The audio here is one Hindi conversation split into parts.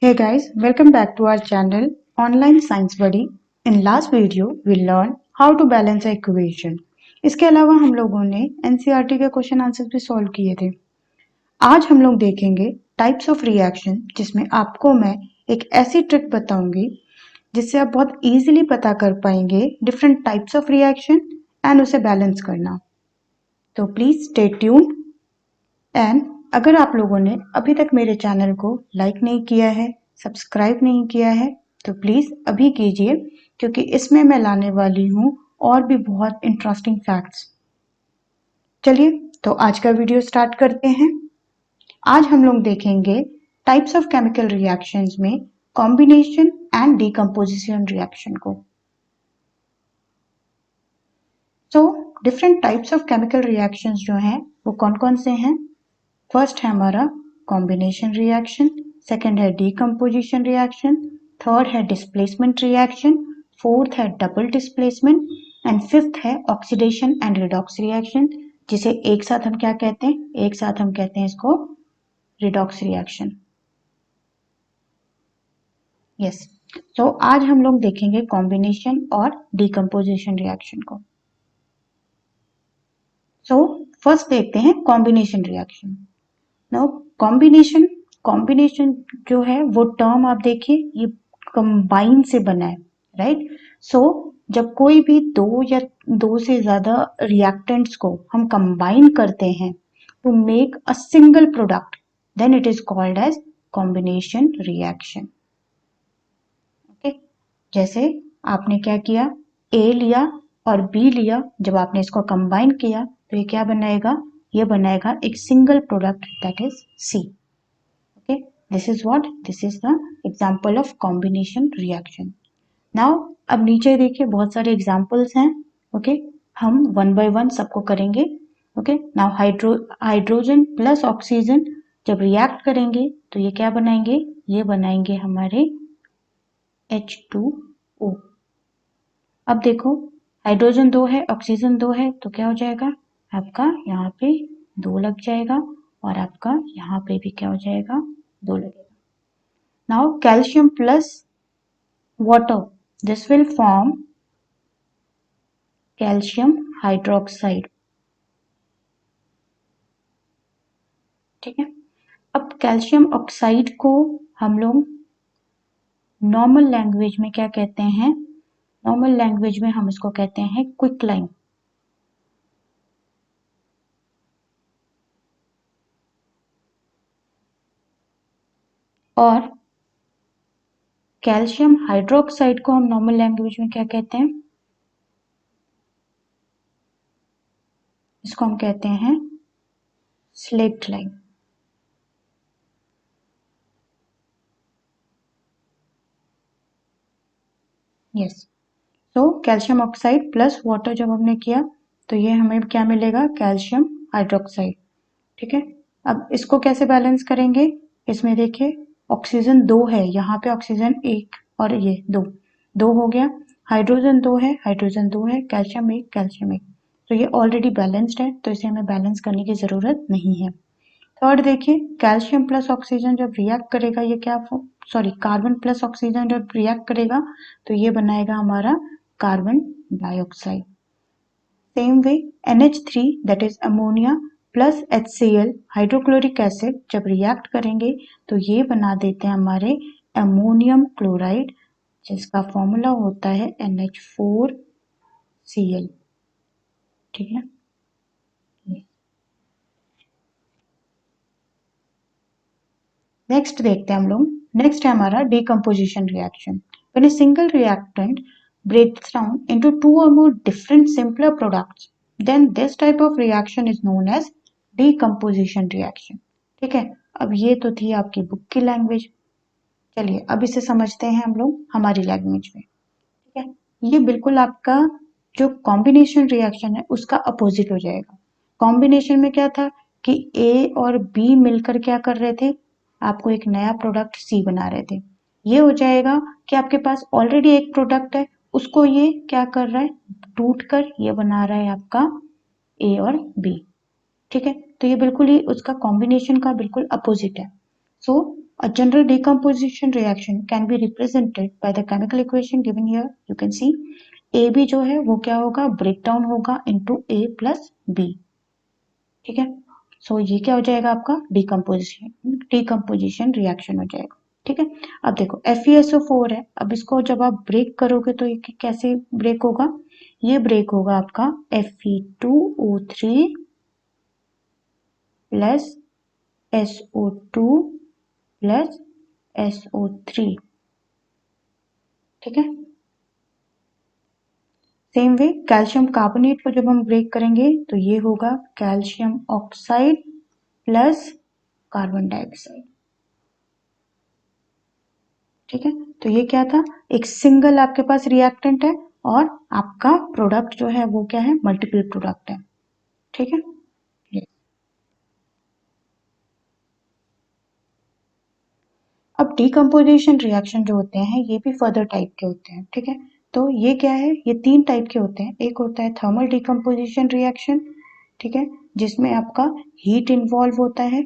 Hey guys, welcome back to our channel Online Science Buddy. In last video, we learned how to balance a equation. इसके अलावा हम लोगों ने NCERT के क्वेश्चन आंसर्स भी सॉल्व किए थे। आज हम लोग देखेंगे टाइप्स ऑफ रिएक्शन, जिसमें आपको मैं एक ऐसी ट्रिक बताऊंगी जिससे आप बहुत इजीली पता कर पाएंगे different types of reaction and उसे बैलेंस करना। तो प्लीज स्टे ट्यून्ड एंड अगर आप लोगों ने अभी तक मेरे चैनल को लाइक नहीं किया है, सब्सक्राइब नहीं किया है, तो प्लीज अभी कीजिए, क्योंकि इसमें मैं लाने वाली हूँ और भी बहुत इंटरेस्टिंग फैक्ट्स। चलिए तो आज का वीडियो स्टार्ट करते हैं। आज हम लोग देखेंगे टाइप्स ऑफ केमिकल रिएक्शंस में कॉम्बिनेशन एंड डीकम्पोजिशन रिएक्शन को। तो different types of chemical reactions जो हैं वो कौन कौन से हैं? फर्स्ट है हमारा कॉम्बिनेशन रिएक्शन, सेकंड है डीकम्पोजिशन रिएक्शन, थर्ड है डिस्प्लेसमेंट रिएक्शन, फोर्थ है डबल डिस्प्लेसमेंट एंड फिफ्थ है ऑक्सीडेशन एंड रिडॉक्स रिएक्शन, जिसे एक साथ हम क्या कहते हैं? एक साथ हम कहते हैं इसको रिडॉक्स रिएक्शन। यस, तो आज हम लोग देखेंगे कॉम्बिनेशन और डीकम्पोजिशन रिएक्शन को। सो फर्स्ट देखते हैं कॉम्बिनेशन रिएक्शन। नाउ कॉम्बिनेशन जो है वो टर्म आप देखिए, ये कंबाइन से बना है, राइट? सो जब कोई भी दो या दो से ज्यादा रिएक्टेंट्स को हम कंबाइन करते हैं to make a single product, then it is called as combination reaction. Okay, जैसे आपने क्या किया, ए लिया और बी लिया, जब आपने इसको कंबाइन किया तो ये क्या बनाएगा? ये बनाएगा एक single product, that is C. Okay, this is what? This is the example of combination reaction. Now, अब नीचे देखिए बहुत सारे एग्जाम्पल्स हैं। ओके, हम वन बाय वन सबको करेंगे। Okay, now hydrogen plus oxygen जब रिएक्ट करेंगे तो ये क्या बनाएंगे? ये बनाएंगे हमारे H2O। अब देखो, हाइड्रोजन 2 है, ऑक्सीजन 2 है, तो क्या हो जाएगा? आपका यहाँ पे 2 लग जाएगा और आपका यहाँ पे भी क्या हो जाएगा? 2 लगेगा। Now calcium plus water, this will form calcium hydroxide। ठीक है, अब कैल्शियम ऑक्साइड को हम लोग नॉर्मल लैंग्वेज में क्या कहते हैं? नॉर्मल लैंग्वेज में हम इसको कहते हैं क्विकलाइन। और कैल्शियम हाइड्रोक्साइड को हम नॉर्मल लैंग्वेज में क्या कहते हैं? इसको हम कहते हैं स्लेक्ट लाइन। यस, तो कैल्शियम ऑक्साइड प्लस वाटर जब हमने किया तो ये हमें क्या मिलेगा? Calcium hydroxide. ठीक है, अब इसको कैसे बैलेंस करेंगे? इसमें देखिए ऑक्सीजन 2 है, यहाँ पे ऑक्सीजन 1 और ये 2 हो गया। हाइड्रोजन 2 है, हाइड्रोजन 2 है, कैल्शियम 1, कैल्शियम 1, तो ये ऑलरेडी बैलेंस्ड है, तो इसे हमें बैलेंस करने की जरूरत नहीं है। थर्ड देखिए, कैल्शियम प्लस ऑक्सीजन जब रिएक्ट करेगा, ये क्या, सॉरी, कार्बन प्लस ऑक्सीजन जब रिएक्ट करेगा तो ये बनाएगा हमारा carbon dioxide. Same way NH3 that is ammonia plus HCl hydrochloric acid जब रिएक्ट करेंगे तो ये बना देते हैं हमारे अमोनियम क्लोराइड, जिसका फॉर्मूला होता है NH4Cl। ठीक है, नेक्स्ट देखते हैं हम लोग। नेक्स्ट है हमारा decomposition reaction. When a single reactant breaks down into two or more different simpler products, then this type of reaction is known as decomposition reaction। ठीक है, अब ये तो थी आपकी बुक की लैंग्वेज। चलिए अब इसे समझते हैं हम लोग हमारी लैंग्वेज में। ठीक है, ये बिल्कुल आपका जो कॉम्बिनेशन रिएक्शन है उसका अपोजिट हो जाएगा। कॉम्बिनेशन में क्या था कि ए और बी मिलकर क्या कर रहे थे? आपको एक नया प्रोडक्ट सी बना रहे थे। ये हो जाएगा कि आपके पास ऑलरेडी एक प्रोडक्ट है, उसको ये क्या कर रहा है? टूट कर ये बना रहा है आपका ए और बी। ठीक है, तो ये बिल्कुल ही उसका कॉम्बिनेशन का बिल्कुल अपोजिट है। सो A general decomposition reaction can be represented by the chemical equation given here. You can see AB जो है वो क्या होगा, ब्रेक डाउन होगा into A plus B. ठीक है, सो ये क्या हो जाएगा आपका डिकम्पोजिशन रिएक्शन हो जाएगा. ठीक है, अब देखो FeSO4 है, अब इसको जब आप ब्रेक करोगे तो ये कैसे ब्रेक होगा, ये ब्रेक होगा आपका Fe2O3 plus SO2 plus SO3. ठीक है, सेम वे कैल्शियम कार्बोनेट को जब हम ब्रेक करेंगे तो ये होगा calcium oxide plus carbon dioxide. ठीक है, तो ये क्या था, एक सिंगल आपके पास रिएक्टेंट है और आपका प्रोडक्ट जो है वो क्या है, मल्टीपल प्रोडक्ट है. ठीक है, अब डिकम्पोजिशन रिएक्शन जो होते हैं ये भी फर्दर टाइप के होते हैं. ठीक है, तो ये क्या है, ये 3 टाइप के होते हैं. एक होता है थर्मल डिकम्पोजिशन रिएक्शन. ठीक है, जिसमें आपका हीट इन्वॉल्व होता है.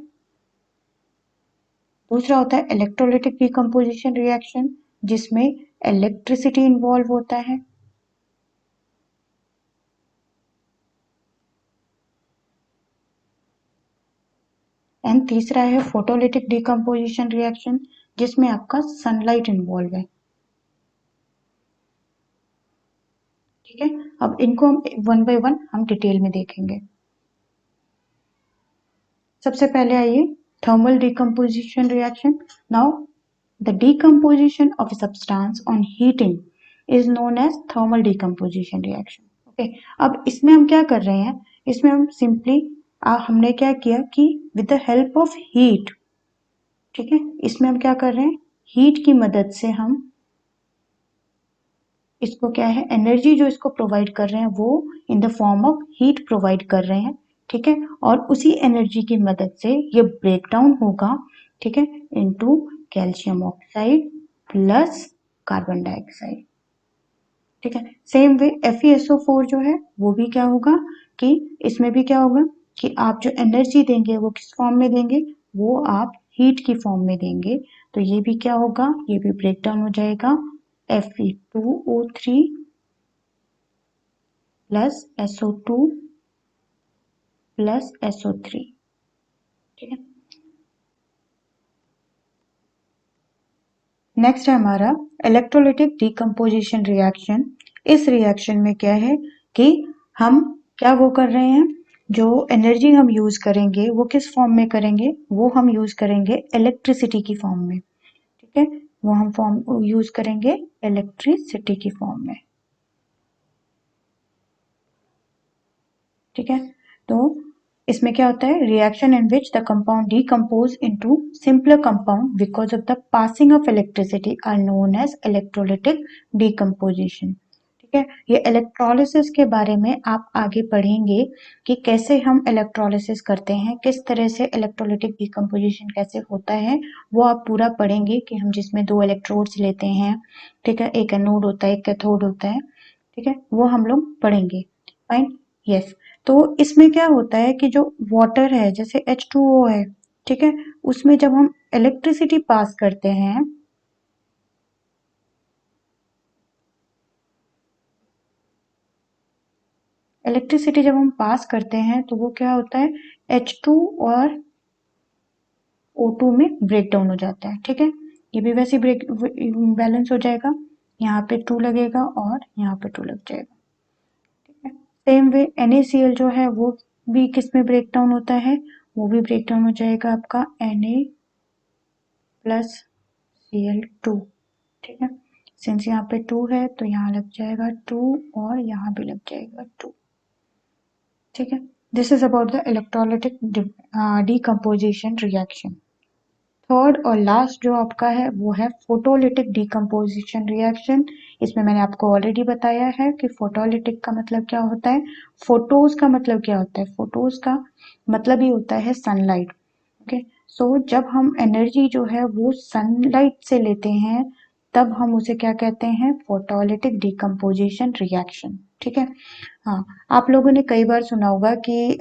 दूसरा होता है इलेक्ट्रोलिटिक डिकम्पोजिशन रिएक्शन, जिसमें इलेक्ट्रिसिटी इन्वॉल्व होता है. एंड तीसरा है फोटोलिटिक डिकम्पोजिशन रिएक्शन, जिसमें आपका सनलाइट इन्वॉल्व है. ठीक है, अब इनको हम वन बाय वन हम डिटेल में देखेंगे. सबसे पहले आइए thermal decomposition reaction. Now the decomposition of a substance on heating is known as thermal decomposition reaction. Okay, अब इसमें हम क्या कर रहे हैं, इसमें हम सिंपली हमने क्या किया कि with the help of heat, ठीक है, इसमें हम क्या कर रहे हैं, हीट की मदद से हम इसको क्या है, एनर्जी जो इसको प्रोवाइड कर रहे हैं वो in the form of heat provide कर रहे हैं. ठीक है, और उसी एनर्जी की मदद से ये ब्रेक डाउन होगा. ठीक है, into calcium oxide plus carbon dioxide. ठीक है, सेम वे FeSO4 जो है वो भी क्या होगा कि इसमें भी क्या होगा कि आप जो एनर्जी देंगे वो किस फॉर्म में देंगे, वो आप हीट की फॉर्म में देंगे. तो ये भी क्या होगा, ये भी ब्रेक डाउन हो जाएगा Fe2O3 plus SO2 plus SO3. ठीक है, नेक्स्ट है हमारा इलेक्ट्रोलिटिक डिकम्पोजिशन रिएक्शन. इस रिएक्शन में क्या है कि हम क्या वो कर रहे हैं, जो एनर्जी हम यूज करेंगे वो किस फॉर्म में करेंगे, वो हम यूज करेंगे इलेक्ट्रिसिटी की फॉर्म में. ठीक है, वो हम फॉर्म यूज करेंगे इलेक्ट्रिसिटी की फॉर्म में. ठीक है, तो इसमें क्या होता है, reaction in which the compound decompose into simpler compound because of the passing of electricity are known as electrolytic decomposition. ठीक है, ये इलेक्ट्रोलिसिस के बारे में आप आगे पढ़ेंगे कि कैसे हम इलेक्ट्रोलिसिस करते हैं, किस तरह से इलेक्ट्रोलिटिक डिकम्पोजिशन कैसे होता है, वो आप पूरा पढ़ेंगे कि हम जिसमें 2 इलेक्ट्रोड्स लेते हैं. ठीक है, एक एनोड होता है, एक कैथोड होता है. ठीक है, वो हम लोग पढ़ेंगे. Fine, yes. तो इसमें क्या होता है कि जो वाटर है जैसे H2O है, ठीक है, उसमें जब हम इलेक्ट्रिसिटी पास करते हैं, इलेक्ट्रिसिटी जब हम पास करते हैं तो वो क्या होता है, H2 और O2 में ब्रेक डाउन हो जाता है. ठीक है, ये भी वैसे ब्रेक बैलेंस हो जाएगा, यहाँ पे 2 लगेगा और यहाँ पे 2 लग जाएगा. सेम वे NaCl जो है वो भी किस में ब्रेक डाउन होता है, वो भी ब्रेक डाउन हो जाएगा आपका Na प्लस Cl2. ठीक है, सिंस यहाँ पे 2 है तो यहाँ लग जाएगा 2 और यहाँ भी लग जाएगा 2. ठीक है, this is about the electrolytic decomposition reaction. Third और लास्ट जो आपका है वो है फोटोलिटिक डिकम्पोजिशन रिएक्शन. इसमें मैंने आपको ऑलरेडी बताया है कि फोटोलिटिक का मतलब क्या होता है, फोटोज का मतलब क्या होता है, फोटोज का मतलब ही होता है सनलाइट. ओके, सो जब हम एनर्जी जो है वो सनलाइट से लेते हैं तब हम उसे क्या कहते हैं, फोटोलिटिक डिकम्पोजिशन रिएक्शन. ठीक है, हाँ, आप लोगों ने कई बार सुना होगा कि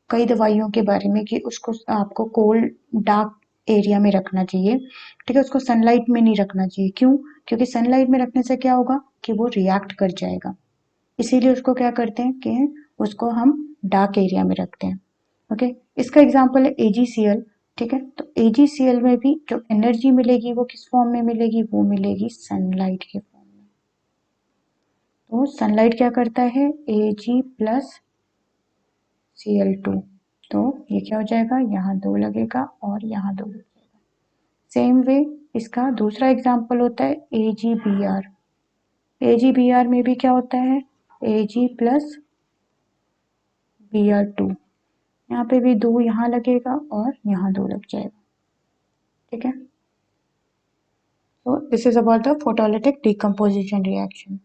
कई दवाइयों के बारे में कि उसको आपको कोल्ड डार्क एरिया में रखना चाहिए, ठीक है, उसको सनलाइट में नहीं रखना चाहिए। क्यों? क्योंकि सनलाइट में रखने से क्या होगा कि वो रिएक्ट कर जाएगा, इसीलिए उसको क्या करते हैं कि उसको हम डार्क एरिया में रखते हैं। ओके, इसका एग्जांपल है AgCl, ठीक है, तो AgCl में भी जो एनर्जी मिलेगी वो किस फॉर्म में मिलेगी, वो मिलेगी सनलाइट के फॉर्म में। तो सनलाइट क्या करता है, Ag प्लस Cl2, तो ये क्या हो जाएगा, यहाँ 2 लगेगा और यहाँ 2 लगेगा। सेम वे इसका दूसरा एग्जांपल होता है AgBr। AgBr में भी क्या होता है, Ag प्लस Br2, यहाँ पे भी 2 यहाँ लगेगा और यहाँ 2 लग जाएगा, ठीक है। So this is about the photolytic decomposition reaction.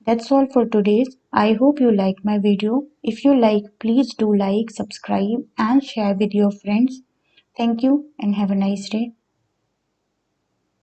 That's all for today's. I hope you like my video. If you like, please do like, subscribe and share with your friends. Thank you and have a nice day.